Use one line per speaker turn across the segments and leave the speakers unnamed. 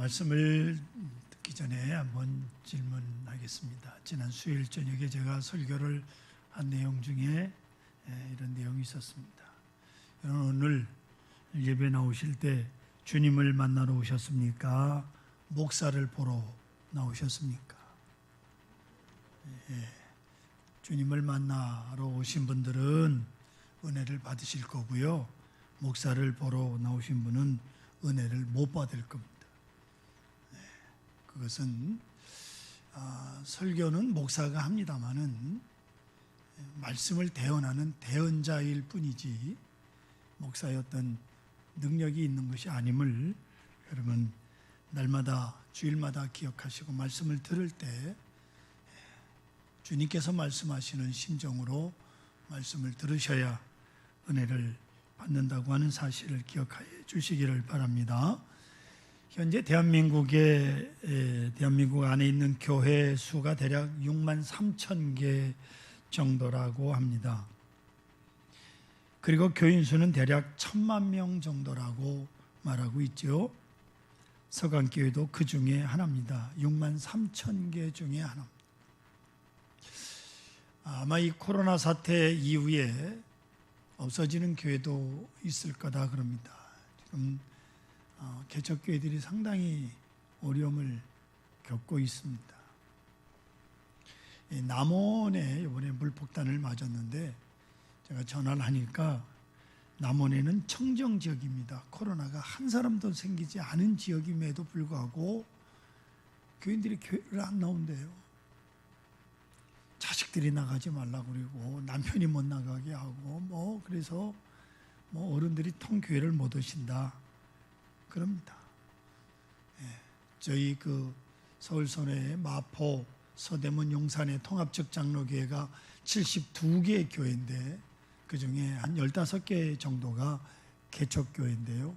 말씀을 듣기 전에 한번 질문하겠습니다. 지난 수요일 저녁에 제가 설교를 한 내용 중에 이런 내용이 있었습니다. 오늘 예배 나오실 때 주님을 만나러 오셨습니까? 목사를 보러 나오셨습니까? 주님을 만나러 오신 분들은 은혜를 받으실 거고요. 목사를 보러 나오신 분은 은혜를 못 받을 겁니다. 그것은 설교는 목사가 합니다마는 말씀을 대언하는 대언자일 뿐이지 목사의 어떤 능력이 있는 것이 아님을 여러분 날마다 주일마다 기억하시고 말씀을 들을 때 주님께서 말씀하시는 심정으로 말씀을 들으셔야 은혜를 받는다고 하는 사실을 기억하여 주시기를 바랍니다. 현재 대한민국 안에 있는 교회 수가 대략 6만 3천 개 정도라고 합니다. 그리고 교인 수는 대략 1,000만 명 정도라고 말하고 있죠. 서강교회도 그 중에 하나입니다. 6만 3천 개 중에 하나입니다. 아마 이 코로나 사태 이후에 없어지는 교회도 있을 거다 그럽니다. 지금 개척교회들이 상당히 어려움을 겪고 있습니다. 남원에 이번에 물폭탄을 맞았는데 제가 전화를 하니까 남원에는 청정지역입니다. 코로나가 한 사람도 생기지 않은 지역임에도 불구하고 교인들이 교회를 안 나온대요. 자식들이 나가지 말라고 그러고 남편이 못 나가게 하고 그래서 어른들이 통교회를 못 오신다 그럽니다. 저희 서울 선의 마포, 서대문, 용산의 통합적 장로교회가 72개의 교회인데 그 중에 한 15개 정도가 개척교회인데요.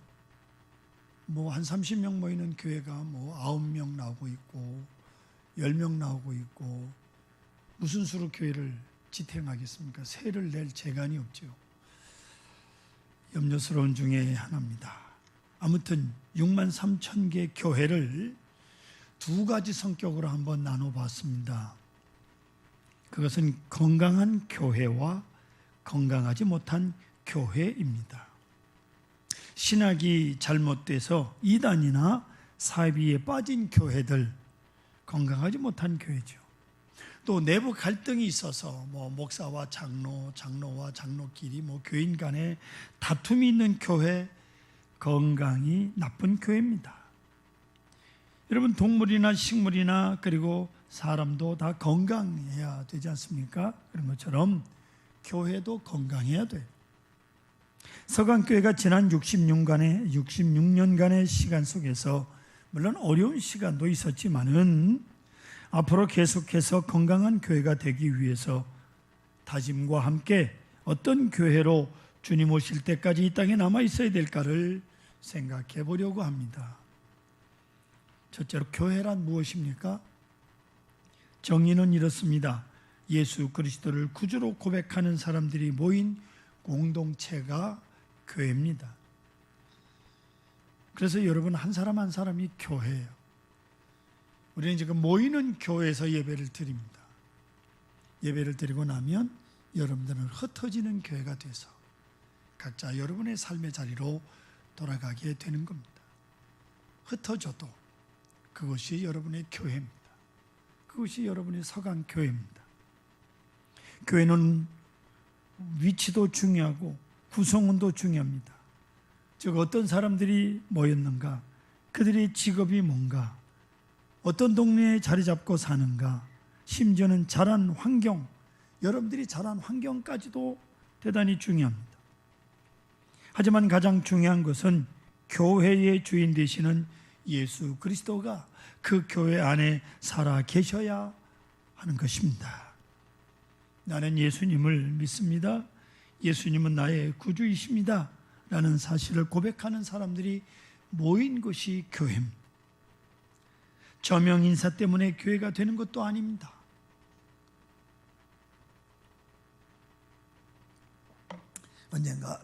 한 30명 모이는 교회가 9명 나오고 있고 10명 나오고 있고 무슨 수로 교회를 지탱하겠습니까? 세를 낼 재간이 없죠. 염려스러운 중에 하나입니다. 아무튼 6만 3천 개 교회를 두 가지 성격으로 한번 나눠봤습니다. 그것은 건강한 교회와 건강하지 못한 교회입니다. 신학이 잘못돼서 이단이나 사이비에 빠진 교회들, 건강하지 못한 교회죠. 또 내부 갈등이 있어서 목사와 장로와 장로끼리 교인 간에 다툼이 있는 교회, 건강이 나쁜 교회입니다. 여러분 동물이나 식물이나 그리고 사람도 다 건강해야 되지 않습니까? 그런 것처럼 교회도 건강해야 돼요. 서강교회가 지난 66년간의 시간 속에서 물론 어려운 시간도 있었지만은 앞으로 계속해서 건강한 교회가 되기 위해서 다짐과 함께 어떤 교회로 주님 오실 때까지 이 땅에 남아 있어야 될까를 생각해 보려고 합니다. 첫째로 교회란 무엇입니까? 정의는 이렇습니다. 예수 그리스도를 구주로 고백하는 사람들이 모인 공동체가 교회입니다. 그래서 여러분 한 사람 한 사람이 교회예요. 우리는 지금 모이는 교회에서 예배를 드립니다. 예배를 드리고 나면 여러분들은 흩어지는 교회가 돼서 각자 여러분의 삶의 자리로 돌아가게 되는 겁니다. 흩어져도 그것이 여러분의 교회입니다. 그것이 여러분의 서강교회입니다. 교회는 위치도 중요하고 구성원도 중요합니다. 즉 어떤 사람들이 모였는가, 그들의 직업이 뭔가, 어떤 동네에 자리 잡고 사는가, 심지어는 자란 환경, 여러분들이 자란 환경까지도 대단히 중요합니다. 하지만 가장 중요한 것은 교회의 주인 되시는 예수 그리스도가 그 교회 안에 살아 계셔야 하는 것입니다. 나는 예수님을 믿습니다. 예수님은 나의 구주이십니다. 라는 사실을 고백하는 사람들이 모인 것이 교회입니다. 저명 인사 때문에 교회가 되는 것도 아닙니다. 언젠가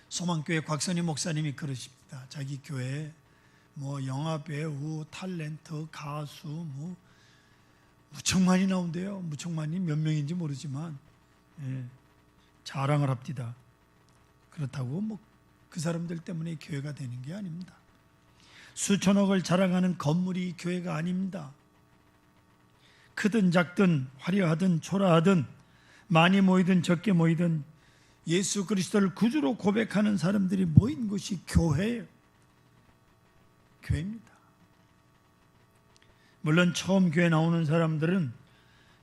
소망교회 곽선희 목사님이 그러십니다. 자기 교회에 뭐 영화 배우, 탤런트, 가수 뭐 무척 많이 나온대요. 무척 많이 몇 명인지 모르지만 자랑을 합디다. 그렇다고 뭐 그 사람들 때문에 교회가 되는 게 아닙니다. 수천억을 자랑하는 건물이 교회가 아닙니다. 크든 작든 화려하든 초라하든 많이 모이든 적게 모이든 예수 그리스도를 구주로 고백하는 사람들이 모인 곳이 교회예요. 교회입니다. 물론 처음 교회 나오는 사람들은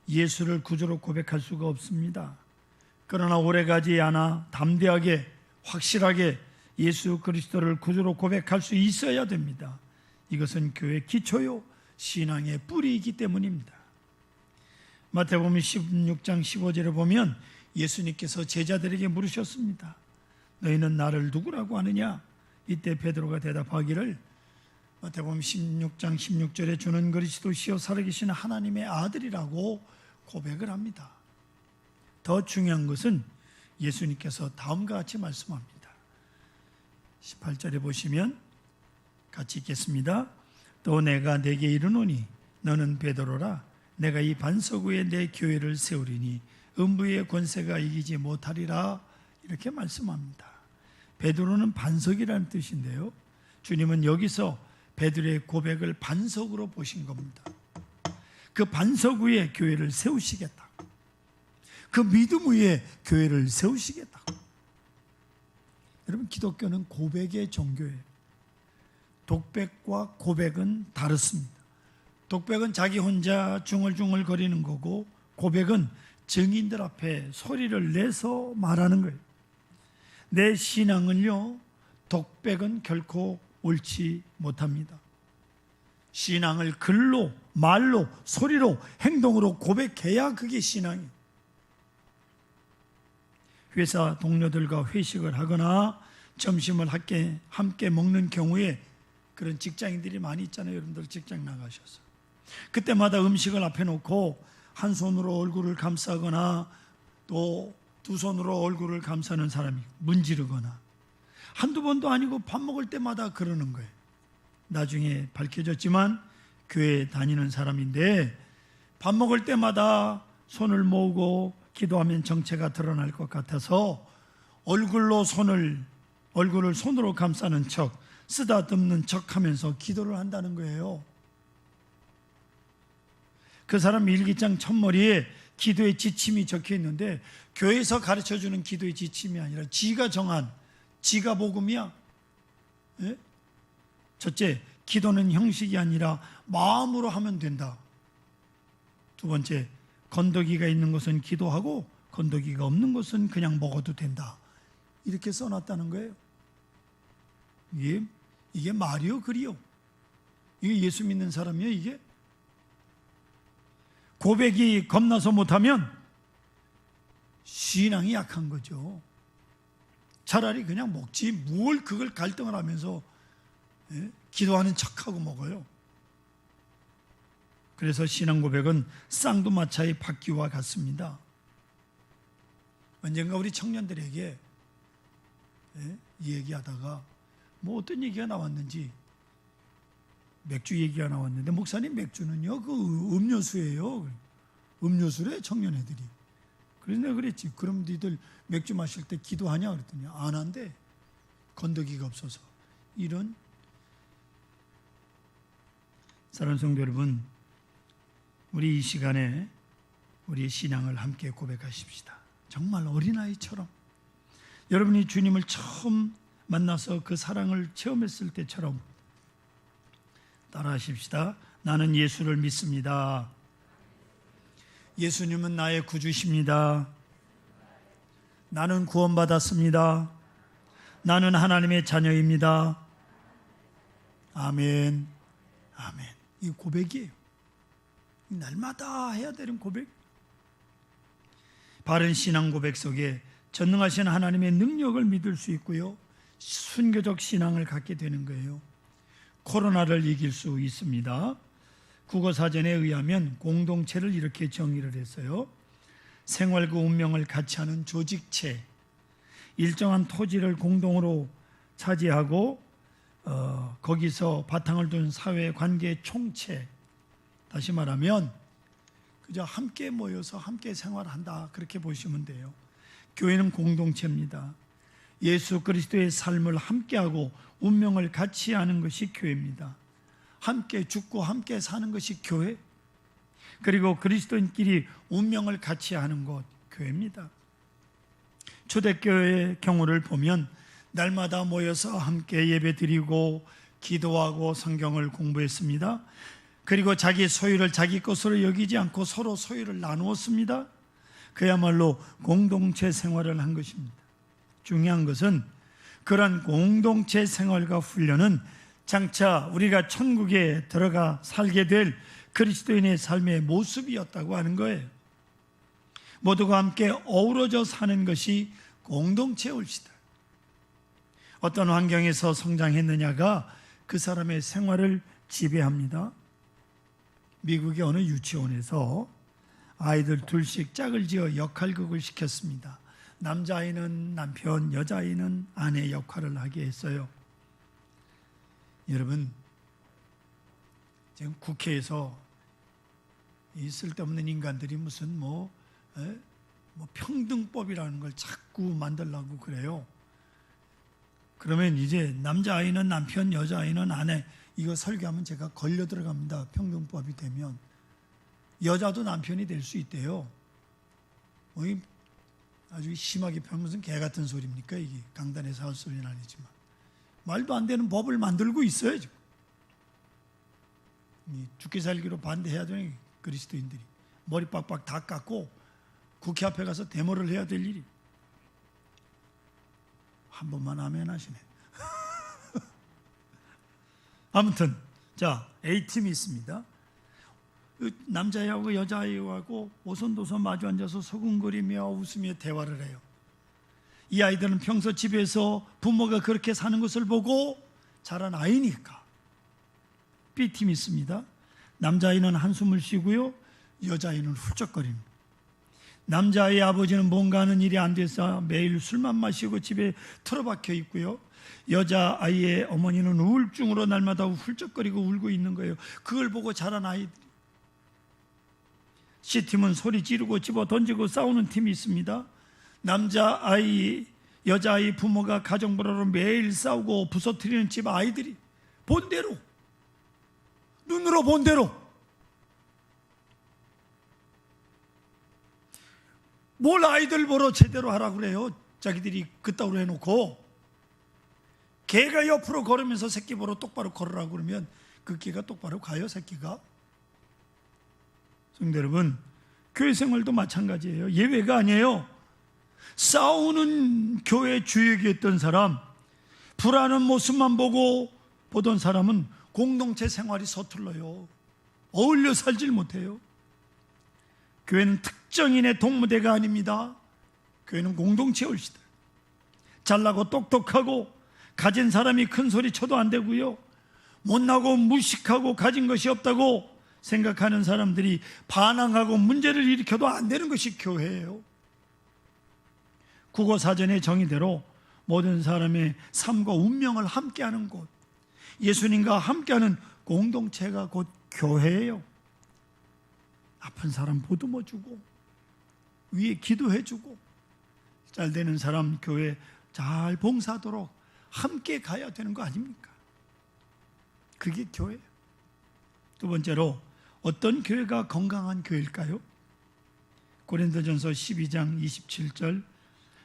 예수를 구주로 고백할 수가 없습니다. 그러나 오래가지 않아 담대하게 확실하게 예수 그리스도를 구주로 고백할 수 있어야 됩니다. 이것은 교회의 기초요 신앙의 뿌리이기 때문입니다. 마태복음 16장 15절에 보면 예수님께서 제자들에게 물으셨습니다. 너희는 나를 누구라고 하느냐? 이때 베드로가 대답하기를 마태복음 16장 16절에 주는 그리스도시요 살아계신 하나님의 아들이라고 고백을 합니다. 더 중요한 것은 예수님께서 다음과 같이 말씀합니다. 18절에 보시면 같이 읽겠습니다. 또 내가 네게 이르노니 너는 베드로라. 내가 이 반석 위에 내 교회를 세우리니 음부의 권세가 이기지 못하리라. 이렇게 말씀합니다. 베드로는 반석이라는 뜻인데요, 주님은 여기서 베드로의 고백을 반석으로 보신 겁니다. 그 반석 위에 교회를 세우시겠다. 그 믿음 위에 교회를 세우시겠다. 여러분, 기독교는 고백의 종교예요. 독백과 고백은 다릅니다. 독백은 자기 혼자 중얼중얼 거리는 거고, 고백은 증인들 앞에 소리를 내서 말하는 거예요. 내 신앙은요, 독백은 결코 옳지 못합니다. 신앙을 글로, 말로, 소리로, 행동으로 고백해야 그게 신앙이에요. 회사 동료들과 회식을 하거나 점심을 함께 먹는 경우에 그런 직장인들이 많이 있잖아요. 여러분들 직장 나가셔서 그때마다 음식을 앞에 놓고 한 손으로 얼굴을 감싸거나 또 두 손으로 얼굴을 감싸는 사람이 문지르거나 한두 번도 아니고 밥 먹을 때마다 그러는 거예요. 나중에 밝혀졌지만 교회에 다니는 사람인데 밥 먹을 때마다 손을 모으고 기도하면 정체가 드러날 것 같아서 얼굴을 손으로 감싸는 척, 쓰다듬는 척 하면서 기도를 한다는 거예요. 그 사람 일기장 첫머리에 기도의 지침이 적혀 있는데 교회에서 가르쳐주는 기도의 지침이 아니라 지가 정한, 지가 복음이야. 예? 첫째, 기도는 형식이 아니라 마음으로 하면 된다. 두 번째, 건더기가 있는 것은 기도하고 건더기가 없는 것은 그냥 먹어도 된다. 이렇게 써놨다는 거예요. 이게 말이요 글이요? 이게 예수 믿는 사람이요 이게? 고백이 겁나서 못하면 신앙이 약한 거죠. 차라리 그냥 먹지 뭘 그걸 갈등을 하면서 기도하는 척하고 먹어요. 그래서 신앙 고백은 쌍두마차의 바퀴와 같습니다. 언젠가 우리 청년들에게 얘기하다가 뭐 어떤 얘기가 나왔는지 맥주 얘기가 나왔는데 목사님 맥주는요 그 음료수예요. 음료수래 청년애들이. 그래서 내가 그랬지. 그럼 너희들 맥주 마실 때 기도하냐 그랬더니 안 한대. 건더기가 없어서. 이런. 사랑하는 성도 여러분, 우리 이 시간에 우리의 신앙을 함께 고백하십시다. 정말 어린아이처럼 여러분이 주님을 처음 만나서 그 사랑을 체험했을 때처럼 따라하십시다. 나는 예수를 믿습니다. 예수님은 나의 구주십니다. 나는 구원받았습니다. 나는 하나님의 자녀입니다. 아멘. 아멘. 이 고백이에요. 날마다 해야 되는 고백. 바른 신앙 고백 속에 전능하신 하나님의 능력을 믿을 수 있고요, 순교적 신앙을 갖게 되는 거예요. 코로나를 이길 수 있습니다. 국어사전에 의하면 공동체를 이렇게 정의를 했어요. 생활과 운명을 같이 하는 조직체, 일정한 토지를 공동으로 차지하고 거기서 바탕을 둔 사회 관계 총체, 다시 말하면 그저 함께 모여서 함께 생활한다, 그렇게 보시면 돼요. 교회는 공동체입니다. 예수 그리스도의 삶을 함께하고 운명을 같이 하는 것이 교회입니다. 함께 죽고 함께 사는 것이 교회, 그리고 그리스도인끼리 운명을 같이 하는 곳, 교회입니다. 초대교회의 경우를 보면 날마다 모여서 함께 예배드리고 기도하고 성경을 공부했습니다. 그리고 자기 소유를 자기 것으로 여기지 않고 서로 소유를 나누었습니다. 그야말로 공동체 생활을 한 것입니다. 중요한 것은 그런 공동체 생활과 훈련은 장차 우리가 천국에 들어가 살게 될 그리스도인의 삶의 모습이었다고 하는 거예요. 모두가 함께 어우러져 사는 것이 공동체일시다. 어떤 환경에서 성장했느냐가 그 사람의 생활을 지배합니다. 미국의 어느 유치원에서 아이들 둘씩 짝을 지어 역할극을 시켰습니다. 남자아이는 남편, 여자아이는 아내 역할을 하게 했어요. 여러분, 지금 국회에서 이 쓸데없는 인간들이 무슨 뭐 평등법이라는 걸 자꾸 만들려고 그래요. 그러면 이제 남자아이는 남편, 여자아이는 아내, 이거 설교하면 제가 걸려 들어갑니다. 평등법이 되면 여자도 남편이 될 수 있대요. 아주 심하게 펴면 무슨 개 같은 소리입니까? 이게 강단에서 할 소리는 아니지만 말도 안 되는 법을 만들고 있어요. 지금 죽기 살기로 반대해야 되는 그리스도인들이 머리 빡빡 다 깎고 국회 앞에 가서 데모를 해야 될 일이. 한 번만 아멘 하시네. 아무튼 자, A팀이 있습니다. 남자애하고 여자아이하고 오손도손 마주 앉아서 소근거리며 웃으며 대화를 해요. 이 아이들은 평소 집에서 부모가 그렇게 사는 것을 보고 자란 아이니까. B팀이 있습니다. 남자아이는 한숨을 쉬고요, 여자아이는 훌쩍거립니다. 남자아이의 아버지는 뭔가 하는 일이 안 돼서 매일 술만 마시고 집에 틀어박혀 있고요, 여자아이의 어머니는 우울증으로 날마다 훌쩍거리고 울고 있는 거예요. 그걸 보고 자란 아이들. C팀은 소리 지르고 집어 던지고 싸우는 팀이 있습니다. 남자아이, 여자아이 부모가 가정불화로 매일 싸우고 부서뜨리는 집 아이들이 본대로, 눈으로 본대로 뭘 아이들 보러 제대로 하라고 그래요. 자기들이 그따위로 해놓고 개가 옆으로 걸으면서 새끼 보러 똑바로 걸으라고 그러면 그 개가 똑바로 가요, 새끼가? 성도 여러분, 교회 생활도 마찬가지예요. 예외가 아니에요. 싸우는 교회 주역이었던 사람, 불하는 모습만 보던 사람은 공동체 생활이 서툴러요. 어울려 살질 못해요. 교회는 특정인의 동무대가 아닙니다. 교회는 공동체일시다. 잘나고 똑똑하고 가진 사람이 큰 소리 쳐도 안 되고요, 못나고 무식하고 가진 것이 없다고 생각하는 사람들이 반항하고 문제를 일으켜도 안 되는 것이 교회예요. 국어사전의 정의대로 모든 사람의 삶과 운명을 함께하는 곳, 예수님과 함께하는 공동체가 곧 교회예요. 아픈 사람 보듬어주고 위에 기도해주고 잘 되는 사람 교회 잘 봉사하도록 함께 가야 되는 거 아닙니까? 그게 교회예요. 두 번째로, 어떤 교회가 건강한 교회일까요? 고린도전서 12장 27절,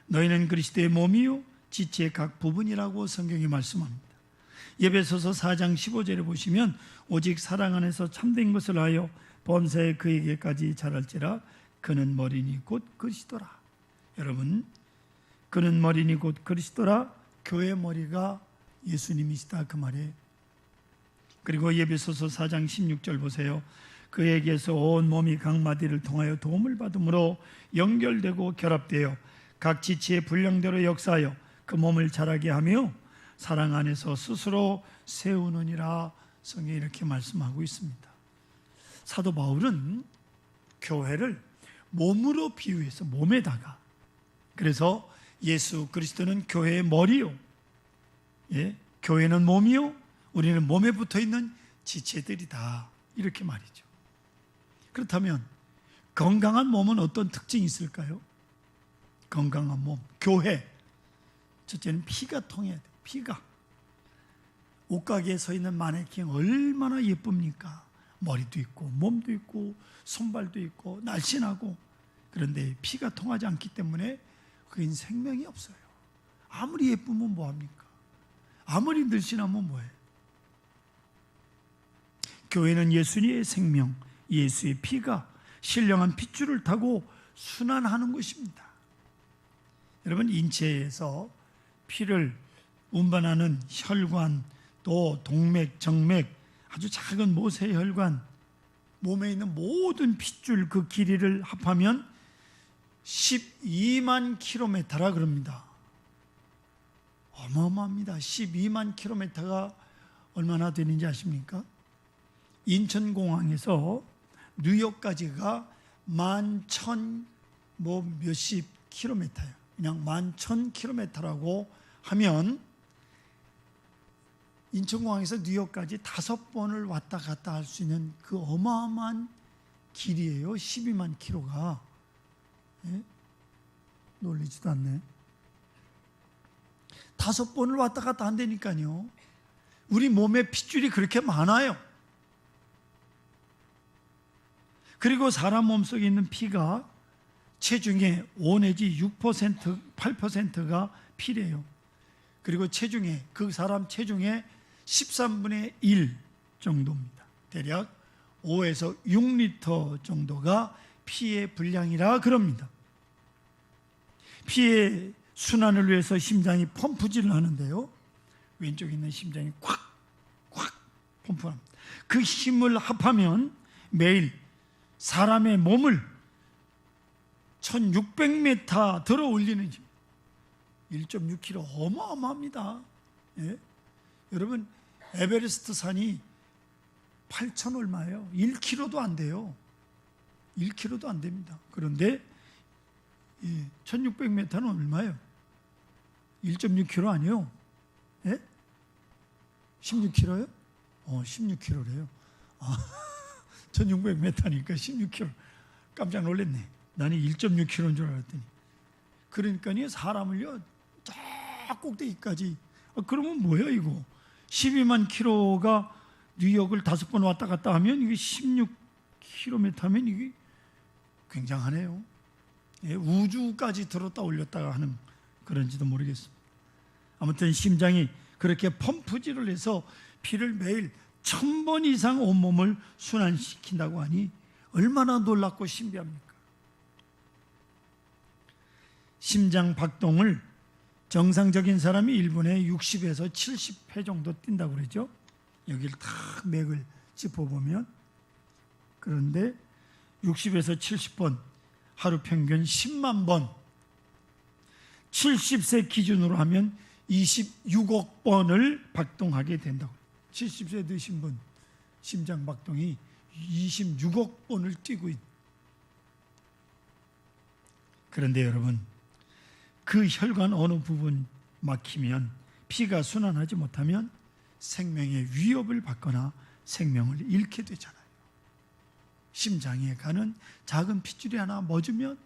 너희는 그리스도의 몸이요 지체의 각 부분이라고 성경이 말씀합니다. 에베소서 4장 15절에 보시면, 오직 사랑 안에서 참된 것을 하여 범사에 그에게까지 자랄지라, 그는 머리니 곧 그리스도라. 여러분, 그는 머리니 곧 그리스도라, 교회의 머리가 예수님이시다, 그 말이에요. 그리고 에베소서 4장 16절 보세요. 그에게서 온 몸이 각 마디를 통하여 도움을 받음으로 연결되고 결합되어 각 지체의 분량대로 역사하여 그 몸을 자라게 하며 사랑 안에서 스스로 세우느니라. 성경이 이렇게 말씀하고 있습니다. 사도 바울은 교회를 몸으로 비유해서, 몸에다가, 그래서 예수 그리스도는 교회의 머리요, 교회는 몸이요, 우리는 몸에 붙어있는 지체들이다, 이렇게 말이죠. 그렇다면 건강한 몸은 어떤 특징이 있을까요? 건강한 몸, 교회, 첫째는 피가 통해야 돼요. 피가. 옷가게에 서 있는 마네킹 얼마나 예쁩니까? 머리도 있고 몸도 있고 손발도 있고 날씬하고, 그런데 피가 통하지 않기 때문에 그인 생명이 없어요. 아무리 예쁘면 뭐합니까? 아무리 늘씬하면 뭐해요? 교회는 예수님의 생명, 예수의 피가 신령한 핏줄을 타고 순환하는 것입니다. 여러분, 인체에서 피를 운반하는 혈관, 또 동맥, 정맥, 아주 작은 모세혈관, 몸에 있는 모든 핏줄 그 길이를 합하면 12만 킬로미터라 그럽니다. 어마어마합니다. 12만 킬로미터가 얼마나 되는지 아십니까? 인천공항에서 뉴욕까지가 11,000 몇십 킬로미터예요. 그냥 11,000 킬로미터라고 하면 인천공항에서 뉴욕까지 5번을 왔다 갔다 할 수 있는 그 어마어마한 길이에요. 12만 킬로가. 예? 놀리지도 않네. 5번을 왔다 갔다 한다니까요. 우리 몸에 핏줄이 그렇게 많아요. 그리고 사람 몸속에 있는 피가 체중의 5 내지 6%, 8%가 피래요. 그리고 체중의, 그 사람 체중의 13분의 1 정도입니다. 대략 5에서 6리터 정도가 피의 분량이라 그럽니다. 피의 순환을 위해서 심장이 펌프질을 하는데요, 왼쪽에 있는 심장이 콱 펌프합니다. 그 힘을 합하면 매일 사람의 몸을 1600m 들어 올리는 힘, 1.6km, 어마어마합니다. 예? 여러분, 에베레스트 산이 8,000 얼마예요? 1km도 안 돼요. 1km도 안 됩니다. 그런데 1600m는 얼마예요? 1.6km 아니에요? 예? 16km요? 16km래요. 1600m니까 16km. 깜짝 놀랐네. 나는 1.6km인 줄 알았더니. 그러니까 사람을요, 저 꼭대기까지. 그러면 뭐예요, 이거? 12만 킬로가 뉴욕을 5번 왔다 갔다 하면 이게 16km 하면 이게 굉장하네요. 예, 우주까지 들었다 올렸다가 하는 그런지도 모르겠습니다. 아무튼 심장이 그렇게 펌프질을 해서 피를 매일 1000번 이상 온몸을 순환시킨다고 하니 얼마나 놀랍고 신비합니까? 심장 박동을 정상적인 사람이 1분에 60에서 70회 정도 뛴다고 그러죠. 여기를 탁 맥을 짚어보면, 그런데 60에서 70번, 하루 평균 10만 번, 70세 기준으로 하면 26억 번을 박동하게 된다고. 70세 되신 분 심장 박동이 26억 번을 뛰고 있는. 그런데 여러분, 그 혈관 어느 부분 막히면, 피가 순환하지 못하면 생명의 위협을 받거나 생명을 잃게 되잖아요. 심장에 가는 작은 핏줄이 하나 멎으면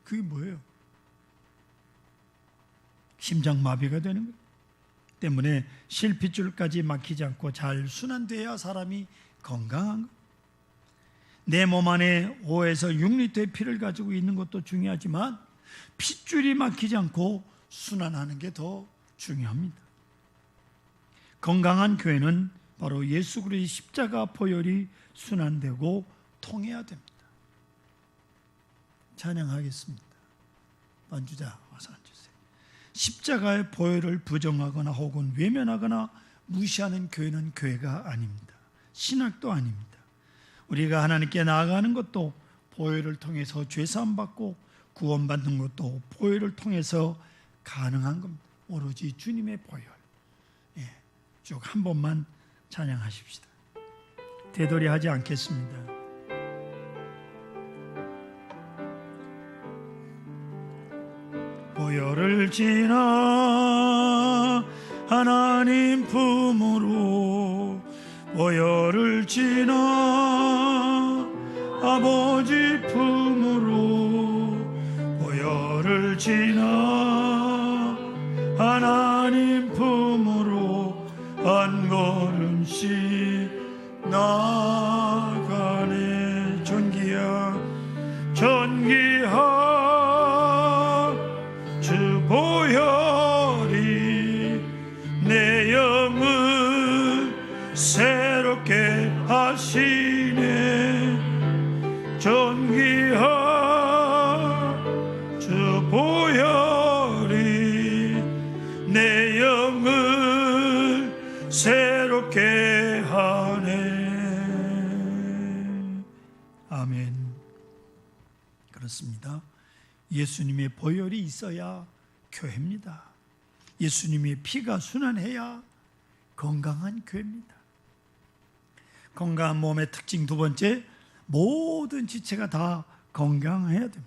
그게 뭐예요? 심장마비가 되는 거예요. 때문에 실핏줄까지 막히지 않고 잘 순환돼야 사람이 건강한 거예요. 내 몸 안에 5에서 6리터의 피를 가지고 있는 것도 중요하지만 핏줄이 막히지 않고 순환하는 게 더 중요합니다. 건강한 교회는 바로 예수 그리스도의 십자가 보혈이 순환되고 통해야 됩니다. 찬양하겠습니다. 반주자 와서 앉으세요. 십자가의 보혈을 부정하거나 혹은 외면하거나 무시하는 교회는 교회가 아닙니다. 신학도 아닙니다. 우리가 하나님께 나아가는 것도 보혈을 통해서 죄사함 받고 구원받는 것도 보혈을 통해서 가능한 겁니다. 오로지 주님의 보혈. 예, 쭉 한 번만 찬양하십시다. 되돌이하지 않겠습니다. 보혈을 지나 하나 하나님 품으로 보혈을 지나 아버지 품으로 보혈을 지나 하나님 품으로 한 걸음씩 나가네. 존귀한 주 보혈이 내 영을 새롭게 하시네. 존귀한 주 보혈이 내 영을 새롭게 하네. 아멘. 그렇습니다. 예수님의 보혈이 있어야 교회입니다. 예수님의 피가 순환해야 건강한 교회입니다. 건강한 몸의 특징 두 번째, 모든 지체가 다 건강해야 됩니다.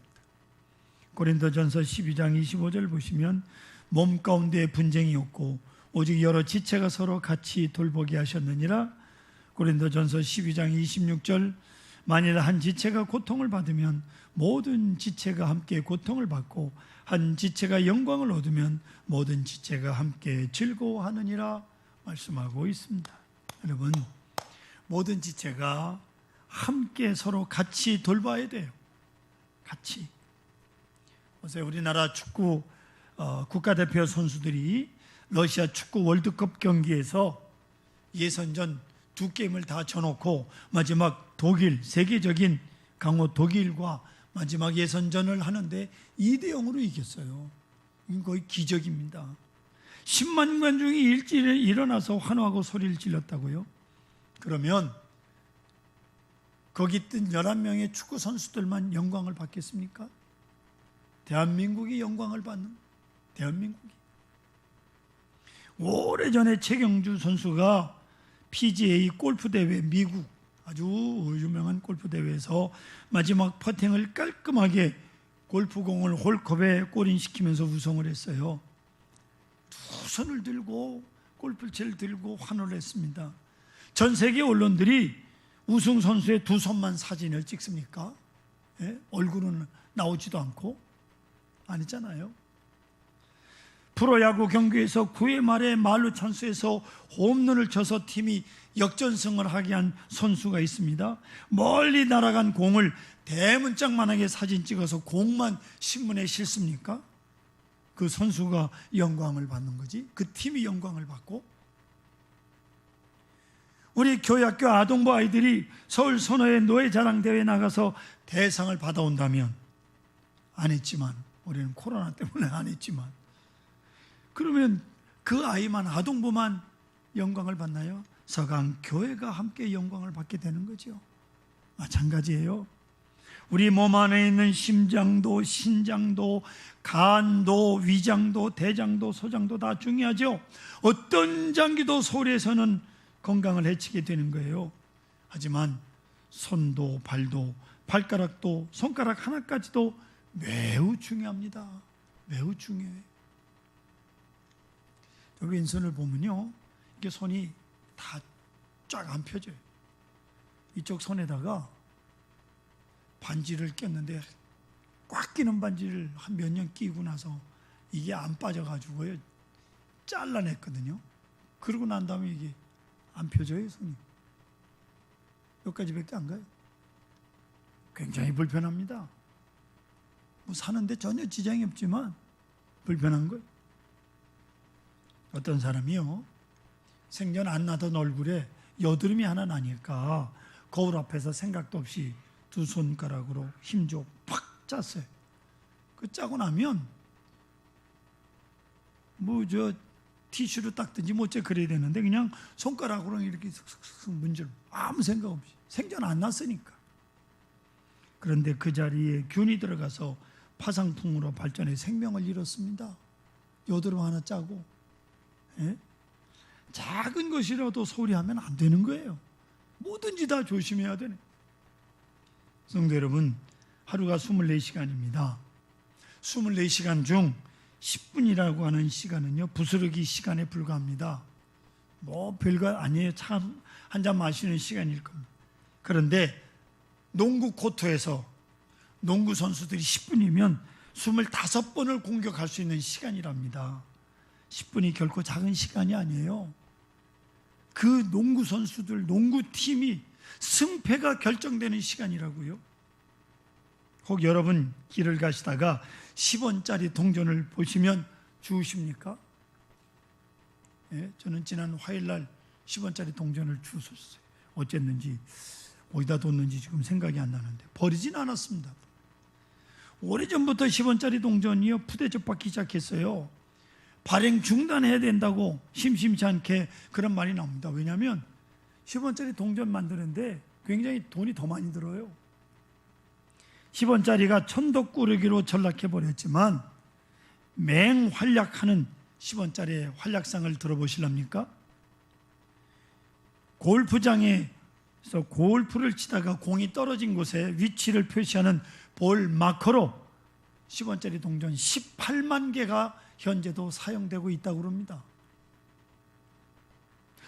고린도전서 12장 25절 보시면 몸 가운데 분쟁이 없고 오직 여러 지체가 서로 같이 돌보게 하셨느니라. 고린도전서 12장 26절, 만일 한 지체가 고통을 받으면 모든 지체가 함께 고통을 받고 한 지체가 영광을 얻으면 모든 지체가 함께 즐거워하느니라 말씀하고 있습니다. 여러분, 모든 지체가 함께 서로 같이 돌봐야 돼요. 같이. 어제 우리나라 축구 국가대표 선수들이 러시아 축구 월드컵 경기에서 예선전 두 게임을 다 져놓고 마지막 독일, 세계적인 강호 독일과 마지막 예선전을 하는데 2대0으로 이겼어요. 이건 거의 기적입니다. 10만 관중이 일찍 일어나서 환호하고 소리를 질렀다고요? 그러면 거기 뜬 11명의 축구 선수들만 영광을 받겠습니까? 대한민국이 영광을 받는, 대한민국이. 오래전에 최경주 선수가 PGA 골프 대회, 미국 아주 유명한 골프 대회에서 마지막 퍼팅을 깔끔하게 골프공을 홀컵에 골인시키면서 우승을 했어요. 두 손을 들고 골프채를 들고 환호를 했습니다. 전 세계 언론들이 우승 선수의 두 손만 사진을 찍습니까? 예? 얼굴은 나오지도 않고 아니잖아요. 프로야구 경기에서 9회 말에 말루 찬스에서 홈런을 쳐서 팀이 역전승을 하게 한 선수가 있습니다. 멀리 날아간 공을 대문짝만하게 사진 찍어서 공만 신문에 실습니까? 그 선수가 영광을 받는 거지, 그 팀이 영광을 받고. 우리 교회학교 아동부 아이들이 서울 선호의 노예자랑대회에 나가서 대상을 받아온다면, 안 했지만, 우리는 코로나 때문에 안 했지만, 그러면 그 아이만, 아동부만 영광을 받나요? 서강 교회가 함께 영광을 받게 되는 거죠. 마찬가지예요. 우리 몸 안에 있는 심장도, 신장도, 간도, 위장도, 대장도, 소장도 다 중요하죠. 어떤 장기도 소리에서는 건강을 해치게 되는 거예요. 하지만 손도, 발도, 발가락도, 손가락 하나까지도 매우 중요합니다. 매우 중요해요. 왼손을 보면요, 이게 손이 다 쫙 안 펴져요. 이쪽 손에다가 반지를 꼈는데 꽉 끼는 반지를 한 몇 년 끼고 나서 이게 안 빠져가지고요, 잘라냈거든요. 그러고 난 다음에 이게 안 펴져요, 손이. 여기까지밖에 안 가요. 굉장히 불편합니다. 뭐 사는데 전혀 지장이 없지만 불편한 거예요. 어떤 사람이요, 생전 안 나던 얼굴에 여드름이 하나 나니까 거울 앞에서 생각도 없이 두 손가락으로 힘줘 팍 짰어요. 그 짜고 나면 뭐 저 티슈로 닦든지 뭐째 그래야 되는데 그냥 손가락으로 이렇게 슥슥슥 문질, 아무 생각 없이, 생전 안 났으니까. 그런데 그 자리에 균이 들어가서 파상풍으로 발전해 생명을 잃었습니다. 여드름 하나 짜고. 예? 작은 것이라도 소리하면 안 되는 거예요. 뭐든지 다 조심해야 되네. 성도 여러분, 하루가 24시간입니다. 24시간 중 10분이라고 하는 시간은요, 부스러기 시간에 불과합니다. 뭐 별거 아니에요. 참 한 잔 마시는 시간일 겁니다. 그런데 농구 코트에서 농구 선수들이 10분이면 25번을 공격할 수 있는 시간이랍니다. 10분이 결코 작은 시간이 아니에요. 그 농구 선수들, 농구팀이 승패가 결정되는 시간이라고요. 혹 여러분 길을 가시다가 10원짜리 동전을 보시면 주우십니까? 예, 저는 지난 화요일날 10원짜리 동전을 주웠어요. 어쨌는지 어디다 뒀는지 지금 생각이 안 나는데 버리진 않았습니다. 오래전부터 10원짜리 동전이요 푸대접 받기 시작했어요. 발행 중단해야 된다고 심심치 않게 그런 말이 나옵니다. 왜냐하면 10원짜리 동전 만드는데 굉장히 돈이 더 많이 들어요. 10원짜리가 천덕꾸러기로 전락해버렸지만 맹활약하는 10원짜리의 활약상을 들어보실랍니까? 골프장에서 골프를 치다가 공이 떨어진 곳에 위치를 표시하는 볼 마커로 10원짜리 동전 18만 개가 현재도 사용되고 있다고 합니다.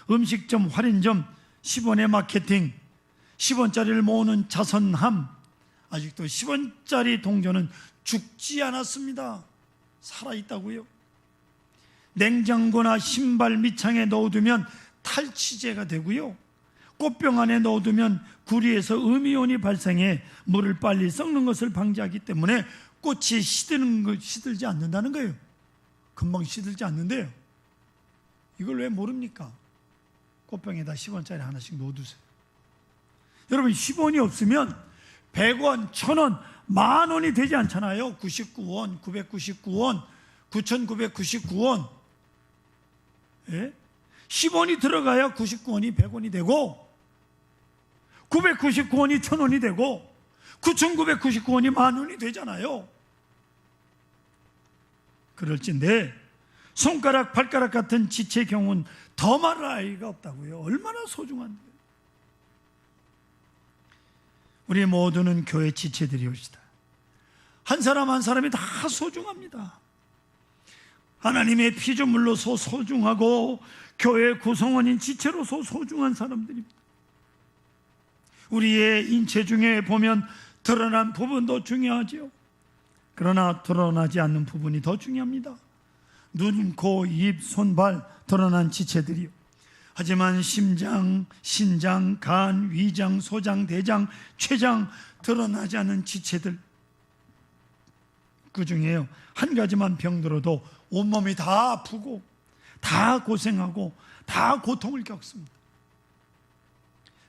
음식점, 할인점, 10원의 마케팅, 10원짜리를 모으는 자선함, 아직도 10원짜리 동전은 죽지 않았습니다. 살아있다고요. 냉장고나 신발 밑창에 넣어두면 탈취제가 되고요. 꽃병 안에 넣어두면 구리에서 음이온이 발생해 물을 빨리 썩는 것을 방지하기 때문에 꽃이 시들지 않는다는 거예요. 금방 시들지 않는데요. 이걸 왜 모릅니까? 꽃병에다 10원짜리 하나씩 넣어두세요. 여러분 10원이 없으면 100원, 1000원, 만원이 되지 않잖아요. 99원, 999원, 9,999원. 예? 10원이 들어가야 99원이 100원이 되고 999원이 1000원이 되고 9,999원이 만원이 되잖아요. 그럴진데 손가락, 발가락 같은 지체의 경우는 더 말할 아이가 없다고요. 얼마나 소중한데. 우리 모두는 교회 지체들이옵시다. 한 사람 한 사람이 다 소중합니다. 하나님의 피조물로서 소중하고 교회 구성원인 지체로서 소중한 사람들입니다. 우리의 인체 중에 보면 드러난 부분도 중요하죠. 그러나 드러나지 않는 부분이 더 중요합니다. 눈, 코, 입, 손, 발 드러난 지체들이요. 하지만 심장, 신장, 간, 위장, 소장, 대장, 췌장 드러나지 않는 지체들, 그 중에요 한 가지만 병들어도 온몸이 다 아프고 다 고생하고 다 고통을 겪습니다.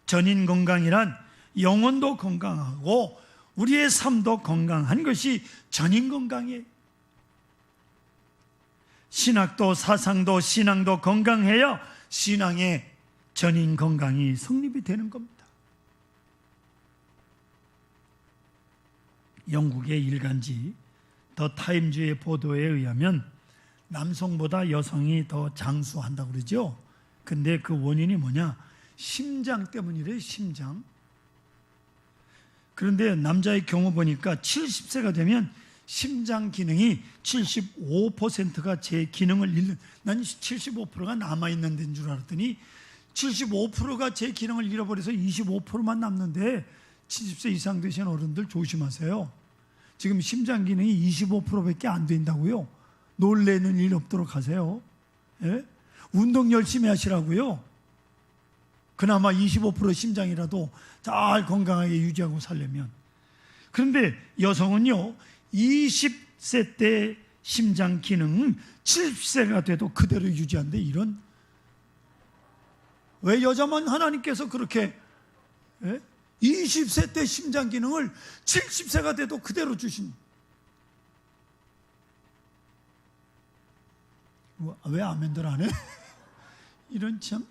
전인 건강이란 영혼도 건강하고 우리의 삶도 건강한 것이 전인 건강이에요. 신학도 사상도 신앙도 건강해야 신앙의 전인 건강이 성립이 되는 겁니다. 영국의 일간지 더 타임즈의 보도에 의하면 남성보다 여성이 더 장수한다고 그러죠. 근데 그 원인이 뭐냐? 심장 때문이래요. 심장. 그런데 남자의 경우 보니까 70세가 되면 심장 기능이 75%가 제 기능을 잃는, 난 75%가 남아있는 데인 줄 알았더니 75%가 제 기능을 잃어버려서 25%만 남는데 70세 이상 되신 어른들 조심하세요. 지금 심장 기능이 25%밖에 안 된다고요. 놀래는 일 없도록 하세요. 예? 운동 열심히 하시라고요. 그나마 25% 심장이라도 잘 건강하게 유지하고 살려면. 그런데 여성은요 20세 때 심장 기능은 70세가 돼도 그대로 유지한대. 이런, 왜 여자만 하나님께서 그렇게 20세 때 심장 기능을 70세가 돼도 그대로 주신, 왜 아멘들 안 해? 이런 참.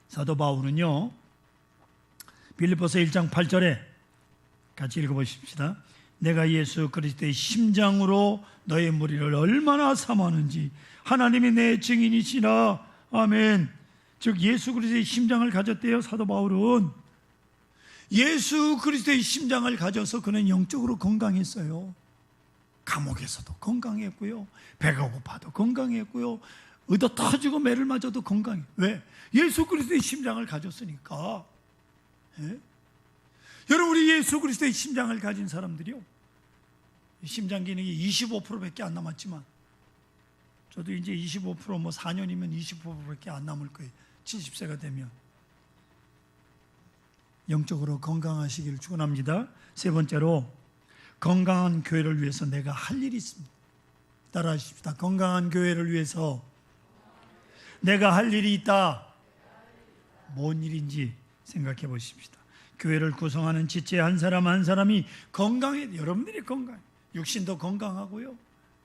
사도 바울은요 빌립보서 1장 8절에 같이 읽어보십시다. 내가 예수 그리스도의 심장으로 너의 무리를 얼마나 사모하는지 하나님이 내 증인이시라. 아멘. 즉 예수 그리스도의 심장을 가졌대요. 사도 바울은 예수 그리스도의 심장을 가져서 그는 영적으로 건강했어요. 감옥에서도 건강했고요, 배가 고파도 건강했고요, 의도 터지고 매를 맞아도 건강해. 왜? 예수 그리스도의 심장을 가졌으니까. 예? 여러분, 우리 예수 그리스도의 심장을 가진 사람들이요, 심장 기능이 25%밖에 안 남았지만, 저도 이제 25%, 뭐 4년이면 25%밖에 안 남을 거예요. 70세가 되면. 영적으로 건강하시기를 축원합니다. 세 번째로, 건강한 교회를 위해서 내가 할 일이 있습니다. 따라 하십시다. 건강한 교회를 위해서 내가 할 일이 있다. 뭔 일인지 생각해 보십시다. 교회를 구성하는 지체 한 사람 한 사람이 건강해. 여러분들이 건강해. 육신도 건강하고요,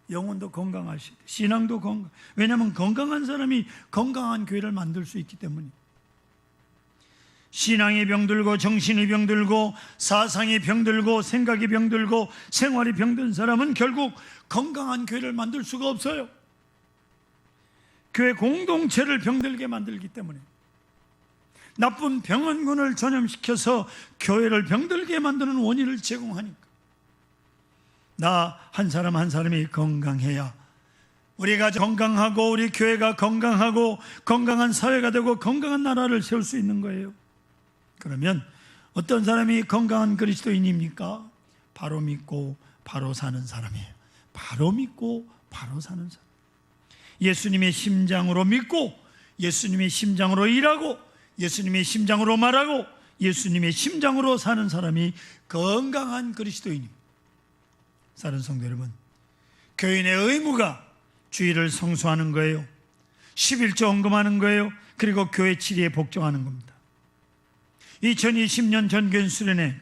영혼도 건강하시고 신앙도 건강. 왜냐하면 건강한 사람이 건강한 교회를 만들 수 있기 때문에. 신앙이 병들고 정신이 병들고 사상이 병들고 생각이 병들고 생활이 병든 사람은 결국 건강한 교회를 만들 수가 없어요. 교회 공동체를 병들게 만들기 때문에. 나쁜 병원군을 전염시켜서 교회를 병들게 만드는 원인을 제공하니까. 나 한 사람 한 사람이 건강해야 우리가 건강하고 우리 교회가 건강하고 건강한 사회가 되고 건강한 나라를 세울 수 있는 거예요. 그러면 어떤 사람이 건강한 그리스도인입니까? 바로 믿고 바로 사는 사람이에요. 바로 믿고 바로 사는 사람. 예수님의 심장으로 믿고 예수님의 심장으로 일하고 예수님의 심장으로 말하고 예수님의 심장으로 사는 사람이 건강한 그리스도인입니다. 사랑하는 성도 여러분, 교인의 의무가 주일을 성수하는 거예요. 11조 헌금하는 거예요. 그리고 교회 치리에 복종하는 겁니다. 2020년 전교인 수련회,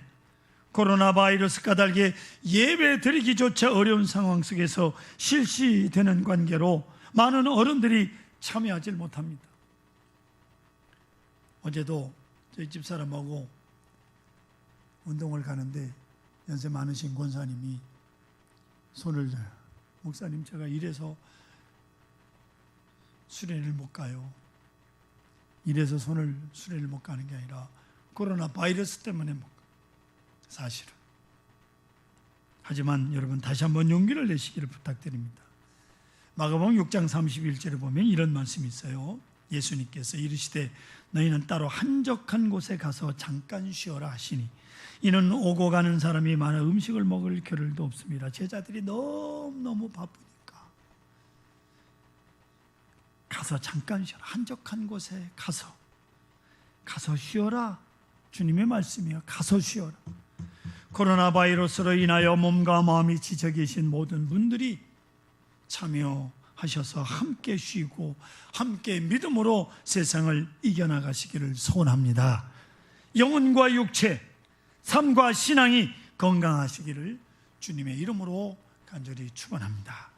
코로나 바이러스 까닭에 예배 드리기조차 어려운 상황 속에서 실시되는 관계로 많은 어른들이 참여하지 못합니다. 어제도 저희 집사람하고 운동을 가는데 연세 많으신 권사님이 손을 들어요. 목사님, 제가 이래서 수련회를 못 가요. 이래서 수련회를 못 가는 게 아니라 코로나 바이러스 때문에 못 가요. 사실은. 하지만 여러분, 다시 한번 용기를 내시기를 부탁드립니다. 마가복음 6장 31절에 보면 이런 말씀이 있어요. 예수님께서 이르시되 너희는 따로 한적한 곳에 가서 잠깐 쉬어라 하시니 이는 오고 가는 사람이 많아 음식을 먹을 겨를도 없습니다. 제자들이 너무 바쁘니까 가서 잠깐 쉬어라. 한적한 곳에 가서 쉬어라. 주님의 말씀이에요. 가서 쉬어라. 코로나 바이러스로 인하여 몸과 마음이 지쳐 계신 모든 분들이 참여하셔서 함께 쉬고 함께 믿음으로 세상을 이겨나가시기를 소원합니다. 영혼과 육체, 삶과 신앙이 건강하시기를 주님의 이름으로 간절히 축원합니다.